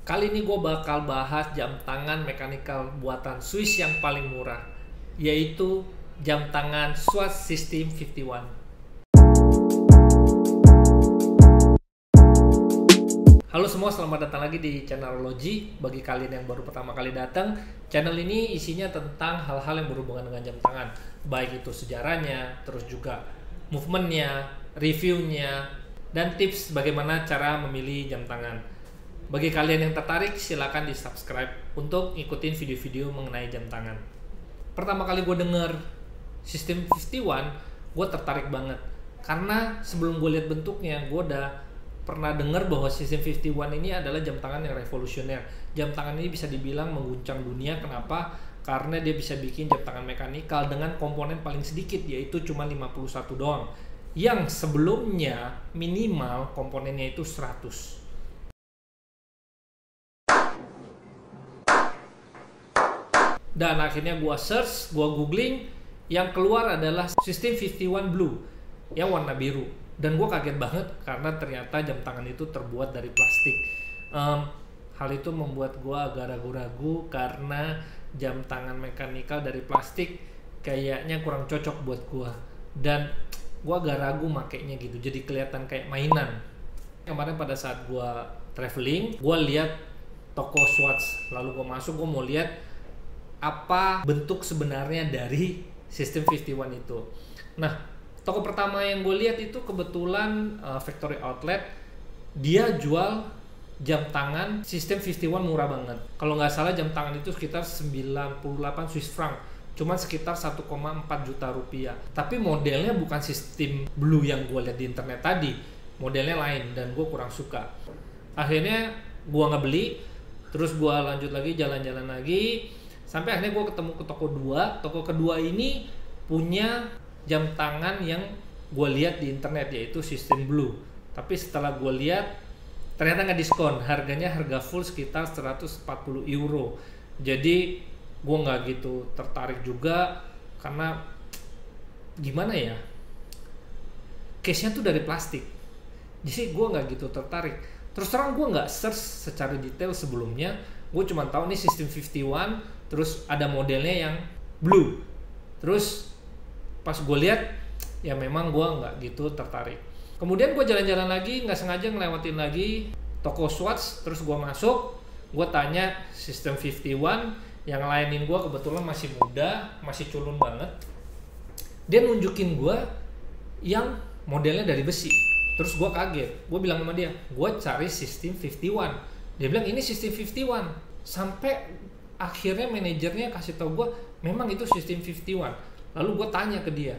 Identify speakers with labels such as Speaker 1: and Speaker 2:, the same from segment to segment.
Speaker 1: Kali ini gue bakal bahas jam tangan mekanikal buatan Swiss yang paling murah, yaitu jam tangan Swatch System 51. Halo semua, selamat datang lagi di Channelology. Bagi kalian yang baru pertama kali datang, channel ini isinya tentang hal-hal yang berhubungan dengan jam tangan, baik itu sejarahnya, terus juga movementnya, reviewnya, dan tips bagaimana cara memilih jam tangan. Bagi kalian yang tertarik, silakan di subscribe untuk ngikutin video-video mengenai jam tangan. Pertama kali gue denger System 51, gue tertarik banget. Karena sebelum gue lihat bentuknya, gue udah pernah dengar bahwa System 51 ini adalah jam tangan yang revolusioner. Jam tangan ini bisa dibilang mengguncang dunia. Kenapa? Karena dia bisa bikin jam tangan mekanikal dengan komponen paling sedikit, yaitu cuma 51 doang. Yang sebelumnya minimal komponennya itu 100. Dan akhirnya gua search, gua googling, yang keluar adalah System 51 Blue yang warna biru. Dan gua kaget banget karena ternyata jam tangan itu terbuat dari plastik. Hal itu membuat gua agak ragu-ragu karena jam tangan mekanikal dari plastik kayaknya kurang cocok buat gua. Dan gua agak ragu makainya gitu, jadi kelihatan kayak mainan. Kemarin pada saat gua traveling, gua lihat toko Swatch, lalu gua masuk, gua mau lihat apa bentuk sebenarnya dari System 51 itu. Nah, toko pertama yang gue lihat itu kebetulan factory outlet. Dia jual jam tangan System 51 murah banget. Kalau nggak salah jam tangan itu sekitar 98 Swiss franc, cuman sekitar 1,4 juta rupiah. Tapi modelnya bukan System Blue yang gue lihat di internet tadi, modelnya lain dan gue kurang suka. Akhirnya gue nggak beli, terus gue lanjut lagi jalan-jalan lagi. Sampai akhirnya gue ketemu ke toko 2. Toko kedua ini punya jam tangan yang gue lihat di internet, yaitu System Blue. Tapi setelah gue lihat, ternyata nggak diskon. Harganya harga full sekitar 140 euro. Jadi gue nggak gitu tertarik juga, karena gimana ya, case-nya tuh dari plastik. Jadi gue nggak gitu tertarik. Terus terang gue nggak search secara detail sebelumnya. Gue cuma tahu nih System 51, terus ada modelnya yang blue. Terus pas gue lihat, ya memang gue nggak gitu tertarik. Kemudian gue jalan-jalan lagi, nggak sengaja ngelewatin lagi toko Swatch. Terus gue masuk, gue tanya System 51, yang lainin gue kebetulan masih muda, masih culun banget. Dia nunjukin gue yang modelnya dari besi. Terus gue kaget, gue bilang sama dia, gue cari System 51. Dia bilang ini System 51. Sampai akhirnya manajernya kasih tau gue, memang itu System 51. Lalu gue tanya ke dia,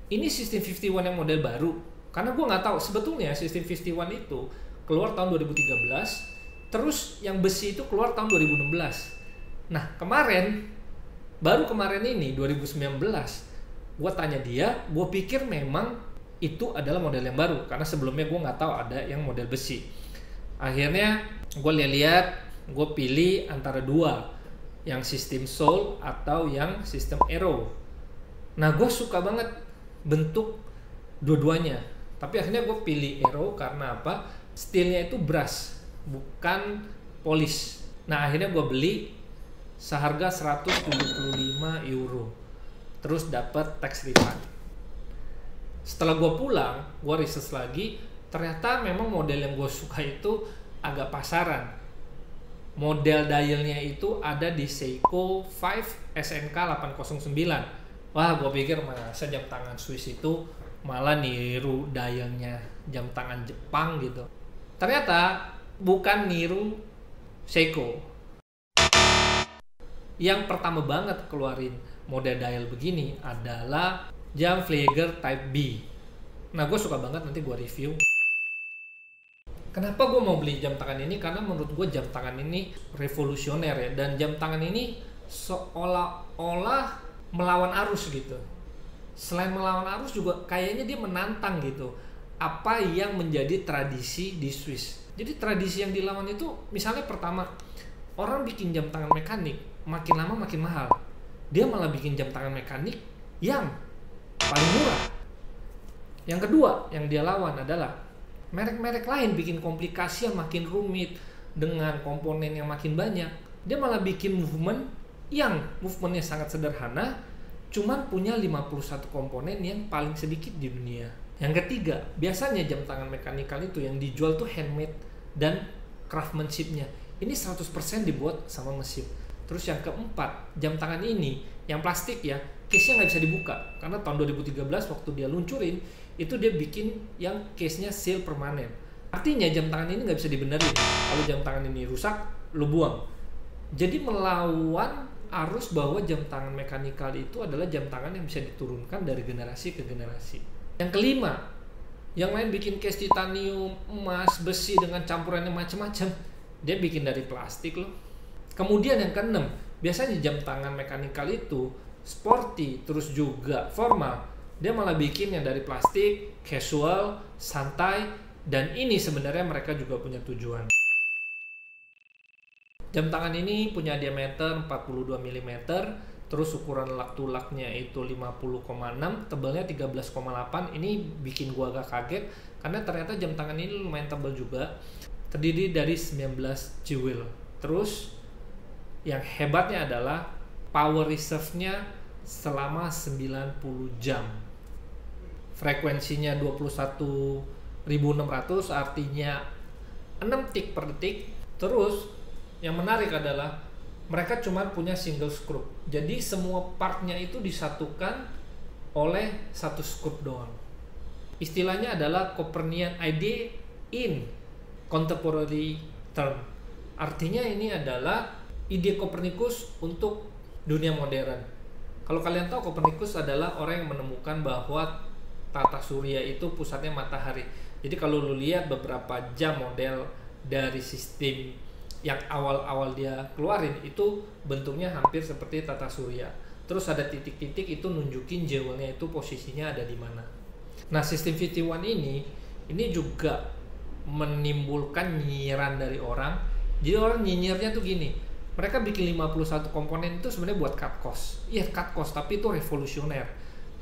Speaker 1: ini System 51 yang model baru? Karena gue nggak tahu sebetulnya System 51 itu keluar tahun 2013, terus yang besi itu keluar tahun 2016. Nah baru kemarin ini 2019, gue tanya dia, gue pikir memang itu adalah model yang baru, karena sebelumnya gue nggak tahu ada yang model besi. Akhirnya gue lihat, gue pilih antara dua, yang System Soul atau yang System Aero. Nah, gue suka banget bentuk dua-duanya. Tapi akhirnya gue pilih Aero karena apa? Steelnya itu brass, bukan polish. Nah, akhirnya gue beli seharga 175 euro. Terus dapat tax refund. Setelah gue pulang, gue research lagi. Ternyata memang model yang gue suka itu agak pasaran. Model dialnya itu ada di Seiko 5 SNK 809. Wah, gue pikir masa jam tangan Swiss itu malah niru dialnya jam tangan Jepang gitu. Ternyata bukan niru Seiko. Yang pertama banget keluarin model dial begini adalah jam Flieger Type B. Nah, gue suka banget, nanti gue review. Kenapa gue mau beli jam tangan ini? Karena menurut gue jam tangan ini revolusioner ya. Dan jam tangan ini seolah-olah melawan arus gitu. Selain melawan arus juga kayaknya dia menantang gitu. Apa yang menjadi tradisi di Swiss. Jadi tradisi yang dilawan itu, misalnya pertama, orang bikin jam tangan mekanik, makin lama makin mahal. Dia malah bikin jam tangan mekanik yang paling murah. Yang kedua yang dia lawan adalah merek-merek lain bikin komplikasi yang makin rumit, dengan komponen yang makin banyak, dia malah bikin movement yang movementnya sangat sederhana, cuman punya 51 komponen yang paling sedikit di dunia. Yang ketiga, biasanya jam tangan mekanikal itu yang dijual tuh handmade dan craftsmanship-nya ini 100% dibuat sama mesin. Terus yang keempat, jam tangan ini yang plastik ya, case-nya nggak bisa dibuka karena tahun 2013 waktu dia luncurin itu dia bikin yang case-nya seal permanen. Artinya jam tangan ini nggak bisa dibenerin. Kalau jam tangan ini rusak, lu buang. Jadi melawan arus bahwa jam tangan mekanikal itu adalah jam tangan yang bisa diturunkan dari generasi ke generasi. Yang kelima, yang lain bikin case titanium, emas, besi dengan campurannya macam-macam. Dia bikin dari plastik loh. Kemudian yang keenam, biasanya jam tangan mekanikal itu sporty, terus juga formal. Dia malah bikin yang dari plastik, casual, santai, dan ini sebenarnya mereka juga punya tujuan. Jam tangan ini punya diameter 42 mm, terus ukuran lak tulaknya itu 50,6, tebalnya 13,8. Ini bikin gua agak kaget karena ternyata jam tangan ini lumayan tebal juga. Terdiri dari 19 jewel. Terus yang hebatnya adalah power reserve-nya selama 90 jam. Frekuensinya 21.600, artinya 6 tik per detik. Terus yang menarik adalah mereka cuma punya single screw. Jadi semua partnya itu disatukan oleh satu screw doang. Istilahnya adalah Copernican idea in contemporary term. Artinya ini adalah ide Copernicus untuk dunia modern. Kalau kalian tahu, Copernicus adalah orang yang menemukan bahwa tata surya itu pusatnya matahari. Jadi kalau lu lihat beberapa jam model dari sistem yang awal-awal dia keluarin itu bentuknya hampir seperti tata surya. Terus ada titik-titik itu nunjukin jewelnya itu posisinya ada di mana. Nah, sistem 51 ini juga menimbulkan nyinyiran dari orang. Jadi orang nyinyirnya tuh gini, mereka bikin 51 komponen itu sebenarnya buat cut cost. Iya, cut cost, tapi itu revolusioner.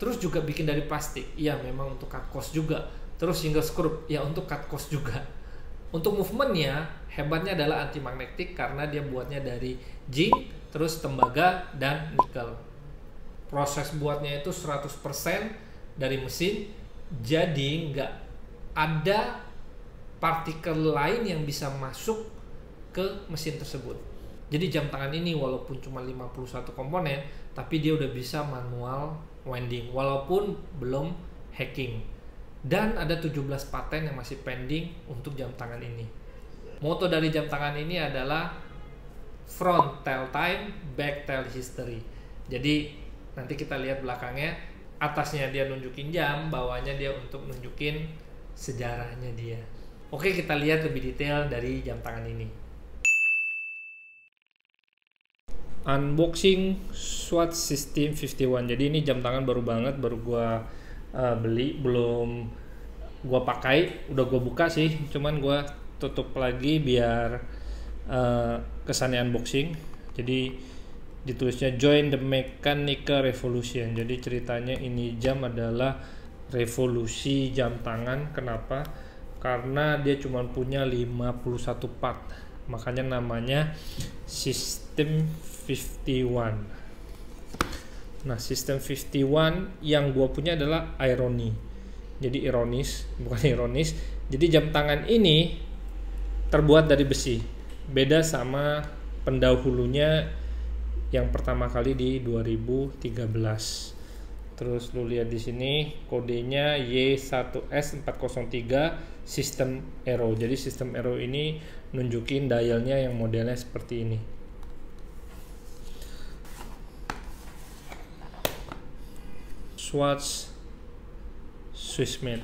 Speaker 1: Terus juga bikin dari plastik. Iya, memang untuk cut cost juga. Terus single screw, ya untuk cut cost juga. Untuk movementnya, hebatnya adalah anti magnetik karena dia buatnya dari zinc, terus tembaga, dan nikel. Proses buatnya itu 100% dari mesin, jadi nggak ada partikel lain yang bisa masuk ke mesin tersebut. Jadi jam tangan ini walaupun cuma 51 komponen, tapi dia udah bisa manual winding walaupun belum hacking. Dan ada 17 paten yang masih pending untuk jam tangan ini. Moto dari jam tangan ini adalah front tell time, back tell history. Jadi nanti kita lihat belakangnya, atasnya dia nunjukin jam, bawahnya dia untuk nunjukin sejarahnya dia. Oke, kita lihat lebih detail dari jam tangan ini. Unboxing Swatch System 51. Jadi ini jam tangan baru banget, baru gua beli, belum gua pakai, udah gua buka sih, cuman gua tutup lagi biar kesannya unboxing. Jadi ditulisnya Join the Mechanical Revolution. Jadi ceritanya ini jam adalah revolusi jam tangan. Kenapa? Karena dia cuma punya 51 part, makanya namanya System 51. Nah, System 51 yang gua punya adalah irony. Jadi ironis, bukan ironis. Jadi jam tangan ini terbuat dari besi. Beda sama pendahulunya yang pertama kali di 2013. Terus lu lihat di sini kodenya Y1S403 System Aero. Jadi System Aero ini nunjukin dialnya yang modelnya seperti ini. Swatch Swissmade.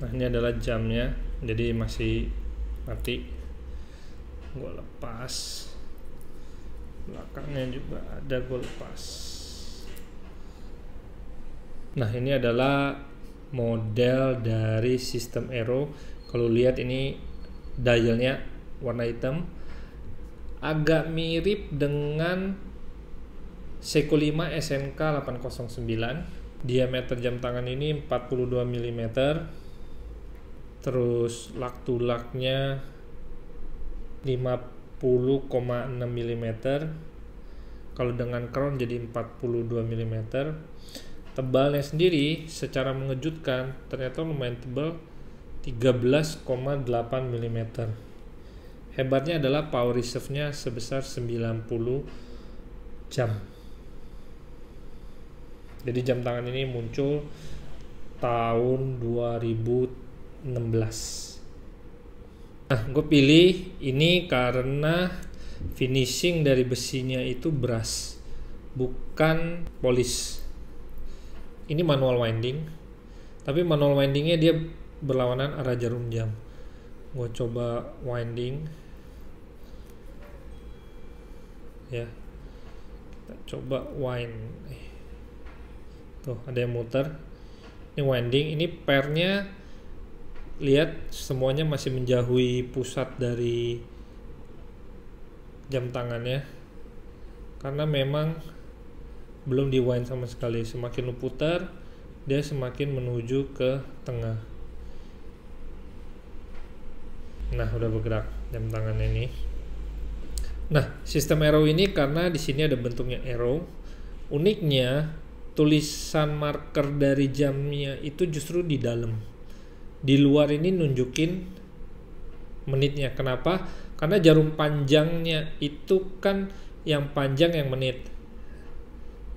Speaker 1: Nah, ini adalah jamnya. Jadi masih mati. Gua lepas, belakangnya juga ada, gua lepas. Nah, ini adalah model dari System Aero. Kalau lihat ini dialnya warna hitam, agak mirip dengan Seiko 5 SNK 809. Diameter jam tangan ini 42 mm. Terus lug to lug-nya 50,6 mm. Kalau dengan crown jadi 42 mm. Tebalnya sendiri secara mengejutkan ternyata lumayan tebal, 13,8 mm. Hebatnya adalah power reserve-nya sebesar 90 jam. Jadi jam tangan ini muncul tahun 2016. Nah, gue pilih ini karena finishing dari besinya itu brass, bukan polish. Ini manual winding, tapi manual windingnya dia berlawanan arah jarum jam. Gue coba winding, ya, kita coba wind. Tuh ada yang muter. Ini winding, ini pairnya lihat semuanya masih menjauhi pusat dari jam tangannya, karena memang belum di wind sama sekali. Semakin lu putar, dia semakin menuju ke tengah. Nah, udah bergerak jam tangan ini. Nah, sistem arrow ini karena di sini ada bentuknya arrow. Uniknya, tulisan marker dari jamnya itu justru di dalam. Di luar ini nunjukin menitnya. Kenapa? Karena jarum panjangnya itu kan yang panjang yang menit,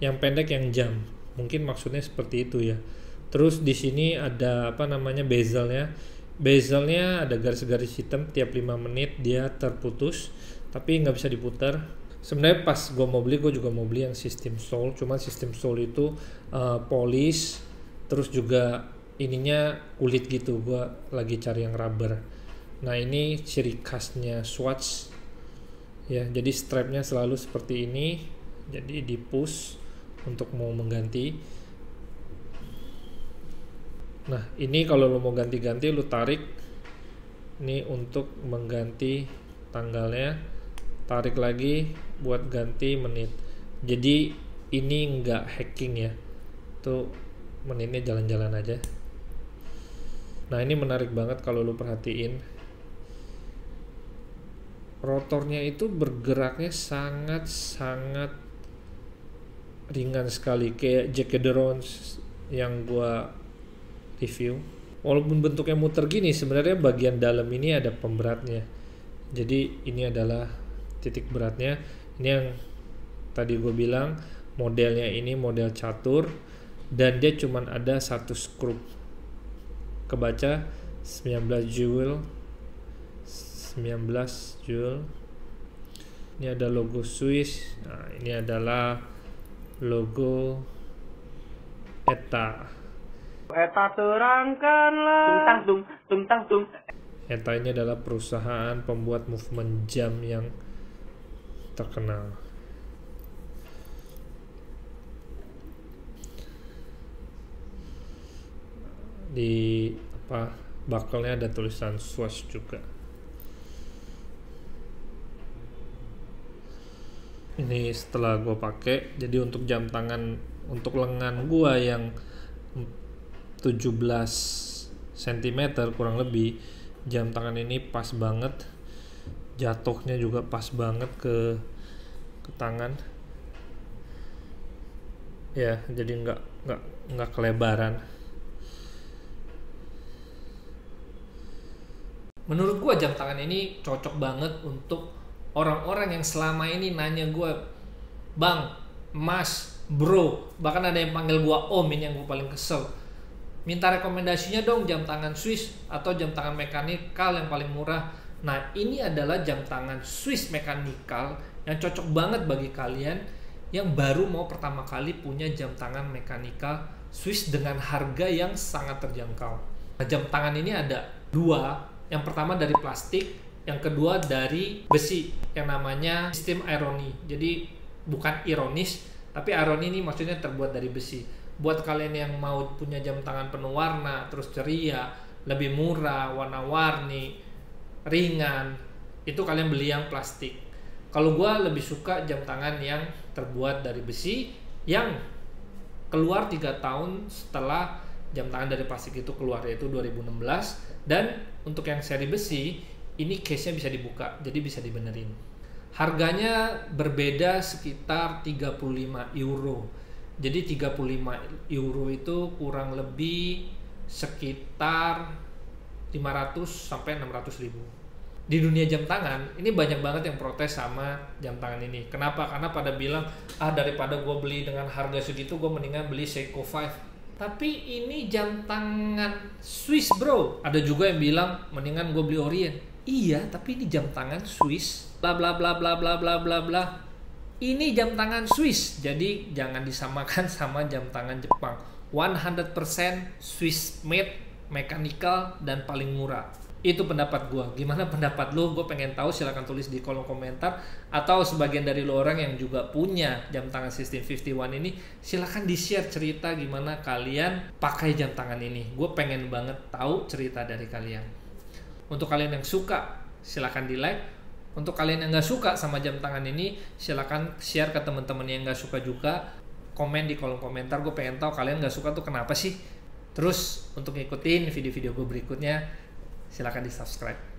Speaker 1: yang pendek yang jam. Mungkin maksudnya seperti itu ya. Terus di sini ada apa namanya bezelnya. Bezelnya ada garis-garis hitam, tiap 5 menit dia terputus, tapi nggak bisa diputar. Sebenarnya pas gue mau beli, gue juga mau beli yang sistem sole. Cuma sistem sole itu polish, terus juga ininya kulit gitu. Gue lagi cari yang rubber. Nah, ini ciri khasnya Swatch ya. Jadi strapnya selalu seperti ini. Jadi di push untuk mau mengganti. Nah, ini kalau lo mau ganti-ganti, lo tarik ini untuk mengganti tanggalnya, tarik lagi buat ganti menit. Jadi ini enggak hacking ya, tuh menitnya jalan-jalan aja. Nah, ini menarik banget kalau lo perhatiin, rotornya itu bergeraknya sangat-sangat ringan sekali, kayak Jack Dederons yang gua review. Walaupun bentuknya muter gini, sebenarnya bagian dalam ini ada pemberatnya. Jadi ini adalah titik beratnya. Ini yang tadi gue bilang, modelnya ini model catur, dan dia cuman ada satu skrup. Kebaca 19 joule. Ini ada logo Swiss. Nah, ini adalah logo ETA.
Speaker 2: Eta terangkanlah tung.
Speaker 1: ETA ini adalah perusahaan pembuat movement jam yang terkenal. Di buckle-nya ada tulisan Swatch juga. Ini setelah gue pakai, jadi untuk jam tangan, untuk lengan gue yang 17 cm kurang lebih, jam tangan ini pas banget, jatuhnya juga pas banget ke tangan ya, jadi nggak kelebaran. Menurut gua jam tangan ini cocok banget untuk orang-orang yang selama ini nanya gua, bang, mas, bro, bahkan ada yang panggil gua om. Ini yang gua paling kesel. Minta rekomendasinya dong jam tangan Swiss atau jam tangan mekanikal yang paling murah. Nah, ini adalah jam tangan Swiss mekanikal yang cocok banget bagi kalian yang baru mau pertama kali punya jam tangan mekanikal Swiss dengan harga yang sangat terjangkau. Nah, jam tangan ini ada dua. Yang pertama dari plastik, yang kedua dari besi yang namanya sistem ironi. Jadi bukan ironis, tapi ironi ini maksudnya terbuat dari besi. Buat kalian yang mau punya jam tangan penuh warna, terus ceria, lebih murah, warna-warni, ringan, itu kalian beli yang plastik. Kalau gue lebih suka jam tangan yang terbuat dari besi, yang keluar 3 tahun setelah jam tangan dari plastik itu keluar, yaitu 2016. Dan untuk yang seri besi ini case-nya bisa dibuka, jadi bisa dibenerin. Harganya berbeda sekitar 35 euro. Jadi 35 euro itu kurang lebih sekitar 500 sampai 600 ribu. Di dunia jam tangan ini banyak banget yang protes sama jam tangan ini. Kenapa? Karena pada bilang, daripada gue beli dengan harga segitu, gue mendingan beli Seiko 5. Tapi ini jam tangan Swiss bro. Ada juga yang bilang mendingan gue beli Orient. Iya, tapi ini jam tangan Swiss. Bla bla bla bla bla bla bla bla. Ini jam tangan Swiss. Jadi jangan disamakan sama jam tangan Jepang. 100% Swiss made, mechanical, dan paling murah. Itu pendapat gue. Gimana pendapat lo? Gue pengen tahu, silahkan tulis di kolom komentar. Atau sebagian dari lo orang yang juga punya jam tangan System 51 ini, silahkan di-share cerita gimana kalian pakai jam tangan ini. Gue pengen banget tahu cerita dari kalian. Untuk kalian yang suka, silahkan di-like. Untuk kalian yang nggak suka sama jam tangan ini, silahkan share ke teman-teman yang nggak suka juga. Komen di kolom komentar, gue pengen tahu kalian nggak suka tuh kenapa sih. Terus untuk ngikutin video-video gue berikutnya, silahkan di subscribe.